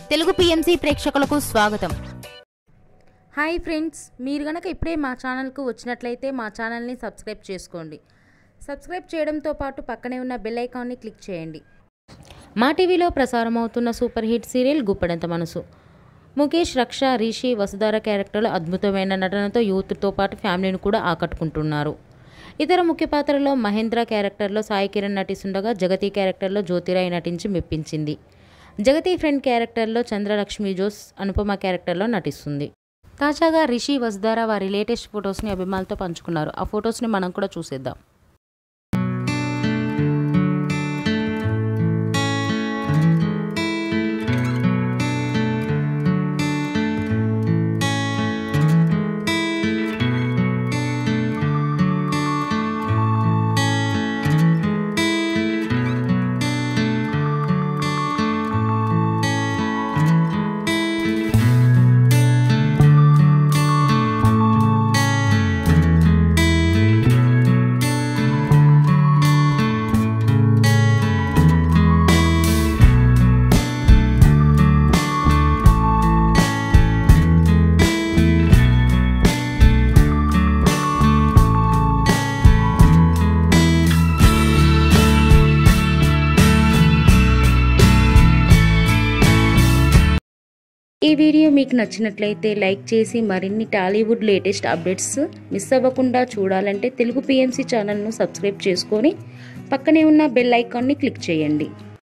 Telugu PMC ప్రేక్షకులకు స్వాగతం. Hi friends, మీరు గనక ఇప్పుడే మా ఛానల్కు వచ్చినట్లయితే మా ఛానల్ని సబ్స్క్రైబ్ చేసుకోండి. సబ్స్క్రైబ్ చేయడంతో పాటు పక్కనే ఉన్న బెల్ ఐకాన్ని క్లిక్ చేయండి. మా టీవీలో ప్రసారం అవుతున్న సూపర్ హిట్ సీరియల్ గుప్పెడంత మనసు. ముఖేష్, రక్ష, రిషి, వసుధార క్యారెక్టర్లు అద్భుతమైన నటనతో యూత్తో పాటు ఫ్యామిలీని కూడా ఆకట్టుకుంటున్నారు. ఇతర ముఖ్య పాత్రలో మహేంద్ర క్యారెక్టర్లో సాయి కిరణ్ నటిస్తుండగా జగతి క్యారెక్టర్లో జ్యోతిరాయ్ నటించి మెప్పించింది. జగతి ఫ్రెండ్ క్యారెక్టర్లో చంద్రలక్ష్మి జోస్ అనుపమ క్యారెక్టర్లో నటిస్తుంది. తాజాగా రిషి, వసుధార వారి లేటెస్ట్ ఫొటోస్ని అభిమానులతో పంచుకున్నారు. ఆ ఫొటోస్ని మనం కూడా చూసేద్దాం. ఈ వీడియో మీకు నచ్చినట్లయితే లైక్ చేసి మరిన్ని టాలీవుడ్ లేటెస్ట్ అప్డేట్స్ మిస్ అవ్వకుండా చూడాలంటే తెలుగు పిఎంసి ఛానల్ను సబ్స్క్రైబ్ చేసుకొని పక్కనే ఉన్న బెల్ ఐకాన్ని క్లిక్ చేయండి.